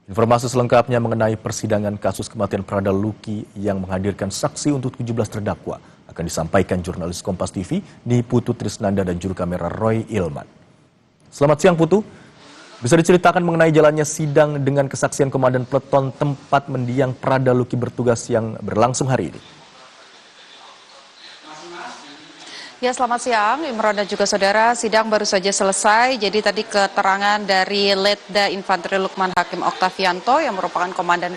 Informasi selengkapnya mengenai persidangan kasus kematian Prada Luki yang menghadirkan saksi untuk 17 terdakwa akan disampaikan jurnalis Kompas TV di Putu Trisnanda dan juru kamera Roy Ilman. Selamat siang Putu, bisa diceritakan mengenai jalannya sidang dengan kesaksian Komandan Peleton tempat mendiang Prada Luki bertugas yang berlangsung hari ini? Ya, selamat siang Imron dan juga saudara. Sidang baru saja selesai. Jadi tadi keterangan dari Letda Infanteri Lukman Hakim Oktavianto yang merupakan komandan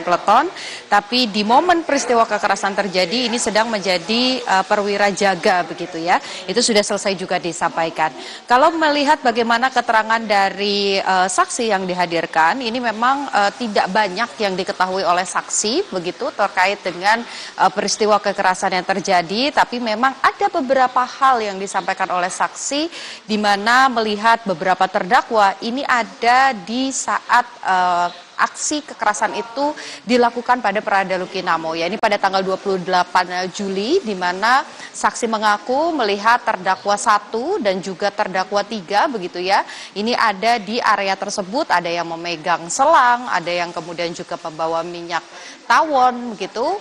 peleton. Tapi di momen peristiwa kekerasan terjadi ini sedang menjadi perwira jaga begitu ya. Itu sudah selesai juga disampaikan. Kalau melihat bagaimana keterangan dari saksi yang dihadirkan, ini memang tidak banyak yang diketahui oleh saksi begitu terkait dengan peristiwa kekerasan yang terjadi. Tapi memang ada beberapa hal yang disampaikan oleh saksi di mana melihat beberapa terdakwa ini ada di saat aksi kekerasan itu dilakukan pada Prada Luki Namo, ya ini pada tanggal 28 Juli di mana saksi mengaku melihat terdakwa 1 dan juga terdakwa 3 begitu ya. Ini ada di area tersebut, ada yang memegang selang, ada yang kemudian juga membawa minyak tawon begitu.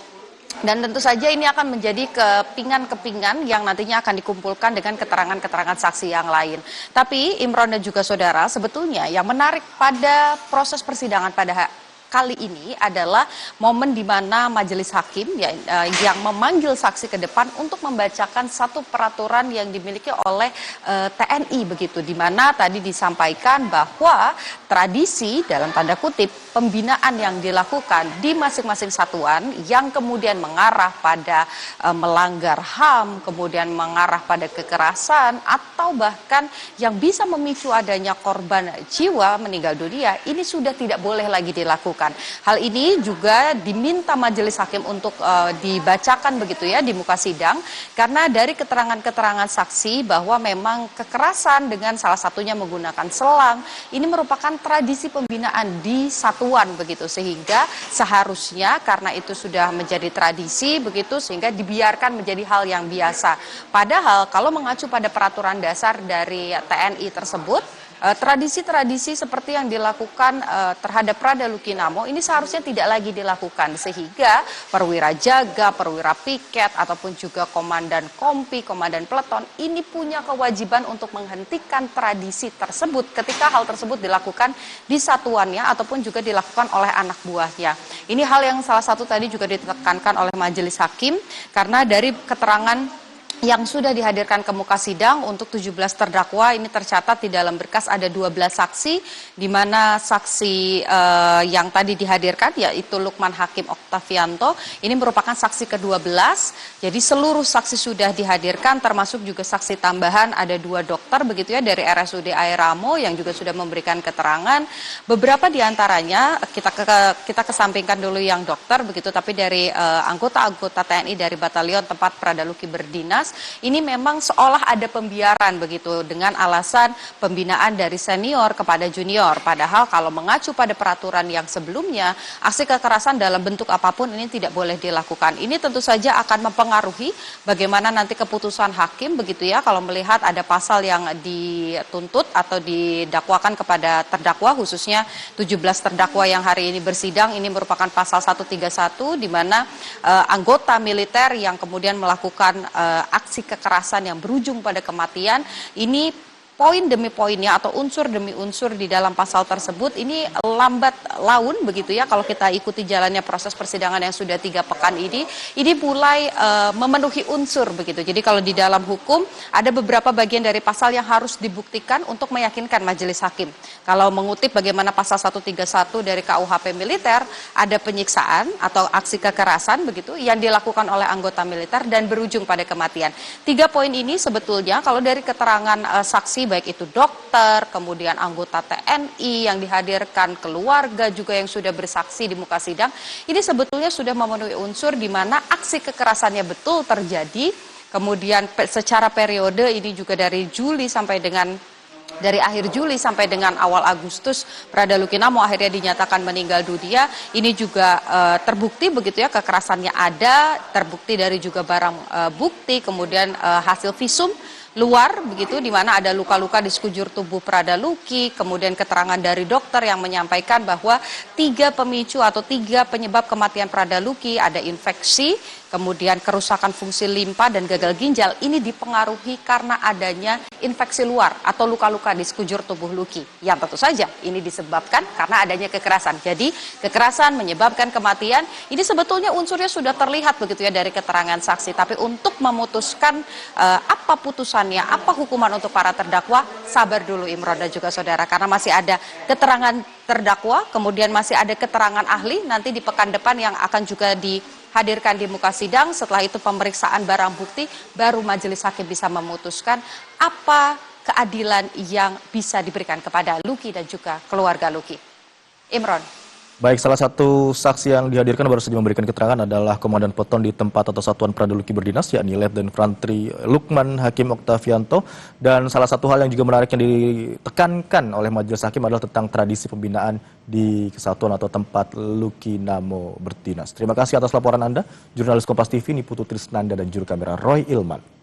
Dan tentu saja ini akan menjadi kepingan-kepingan yang nantinya akan dikumpulkan dengan keterangan-keterangan saksi yang lain. Tapi Imron dan juga saudara, sebetulnya yang menarik pada proses persidangan pada kali ini adalah momen di mana majelis hakim yang memanggil saksi ke depan untuk membacakan satu peraturan yang dimiliki oleh TNI begitu, di mana tadi disampaikan bahwa tradisi dalam tanda kutip pembinaan yang dilakukan di masing-masing satuan yang kemudian mengarah pada melanggar HAM, kemudian mengarah pada kekerasan atau bahkan yang bisa memicu adanya korban jiwa meninggal dunia, ini sudah tidak boleh lagi dilakukan. Hal ini juga diminta majelis hakim untuk dibacakan begitu ya di muka sidang, karena dari keterangan-keterangan saksi bahwa memang kekerasan dengan salah satunya menggunakan selang ini merupakan tradisi pembinaan di satuan begitu, sehingga seharusnya karena itu sudah menjadi tradisi begitu sehingga dibiarkan menjadi hal yang biasa. Padahal kalau mengacu pada peraturan dasar dari TNI tersebut, tradisi-tradisi seperti yang dilakukan terhadap Prada Luki Namo ini seharusnya tidak lagi dilakukan, sehingga perwira jaga, perwira piket ataupun juga komandan kompi, komandan peleton ini punya kewajiban untuk menghentikan tradisi tersebut ketika hal tersebut dilakukan di satuannya ataupun juga dilakukan oleh anak buahnya. Ini hal yang salah satu tadi juga ditekankan oleh majelis hakim, karena dari keterangan yang sudah dihadirkan ke muka sidang untuk 17 terdakwa ini tercatat di dalam berkas ada 12 saksi, di mana saksi yang tadi dihadirkan yaitu Lukman Hakim Oktavianto ini merupakan saksi ke-12. Jadi seluruh saksi sudah dihadirkan, termasuk juga saksi tambahan ada 2 dokter begitu ya dari RSUD Airamo yang juga sudah memberikan keterangan. Beberapa diantaranya kita kesampingkan dulu yang dokter begitu, tapi dari anggota-anggota TNI dari batalion tempat Prada Luki berdinas ini memang seolah ada pembiaran begitu dengan alasan pembinaan dari senior kepada junior. Padahal kalau mengacu pada peraturan yang sebelumnya, aksi kekerasan dalam bentuk apapun ini tidak boleh dilakukan. Ini tentu saja akan mempengaruhi bagaimana nanti keputusan hakim begitu ya, kalau melihat ada pasal yang dituntut atau didakwakan kepada terdakwa, khususnya 17 terdakwa yang hari ini bersidang. Ini merupakan pasal 131 di mana anggota militer yang kemudian melakukan aksi kekerasan yang berujung pada kematian, ini poin demi poinnya atau unsur demi unsur di dalam pasal tersebut ini lambat laun begitu ya, kalau kita ikuti jalannya proses persidangan yang sudah 3 pekan ini mulai memenuhi unsur begitu. Jadi kalau di dalam hukum ada beberapa bagian dari pasal yang harus dibuktikan untuk meyakinkan majelis hakim. Kalau mengutip bagaimana pasal 131 dari KUHP militer, ada penyiksaan atau aksi kekerasan begitu yang dilakukan oleh anggota militer dan berujung pada kematian. 3 poin ini sebetulnya kalau dari keterangan saksi baik itu dokter, kemudian anggota TNI yang dihadirkan, keluarga juga yang sudah bersaksi di muka sidang, ini sebetulnya sudah memenuhi unsur di mana aksi kekerasannya betul terjadi. Kemudian secara periode ini juga dari akhir Juli sampai dengan awal Agustus Prada Luki Namo akhirnya dinyatakan meninggal dunia. Ini juga terbukti begitu ya, kekerasannya ada, terbukti dari juga barang bukti, kemudian hasil visum luar begitu, di mana ada luka-luka di sekujur tubuh Prada Luki, kemudian keterangan dari dokter yang menyampaikan bahwa 3 pemicu atau 3 penyebab kematian Prada Luki, ada infeksi, kemudian kerusakan fungsi limpa dan gagal ginjal, ini dipengaruhi karena adanya infeksi luar atau luka-luka di sekujur tubuh Luki. Yang tentu saja ini disebabkan karena adanya kekerasan. Jadi kekerasan menyebabkan kematian, ini sebetulnya unsurnya sudah terlihat begitu ya dari keterangan saksi. Tapi untuk memutuskan apa putusannya, apa hukuman untuk para terdakwa, sabar dulu Imron dan juga saudara. Karena masih ada keterangan terdakwa, kemudian masih ada keterangan ahli nanti di pekan depan yang akan juga dihadirkan di muka sidang. Setelah itu pemeriksaan barang bukti, baru majelis hakim bisa memutuskan apa keadilan yang bisa diberikan kepada Luki dan juga keluarga Luki. Imron. Baik, salah satu saksi yang dihadirkan baru saja memberikan keterangan adalah Komandan Peton di tempat atau Satuan Prada Luki berdinas, yakni Letdan Infantri Lukman Hakim Oktavianto. Dan salah satu hal yang juga menarik yang ditekankan oleh majelis hakim adalah tentang tradisi pembinaan di kesatuan atau tempat Luki Namo berdinas. Terima kasih atas laporan Anda, jurnalis Kompas TV Niputu Trisnanda dan juru kamera Roy Ilman.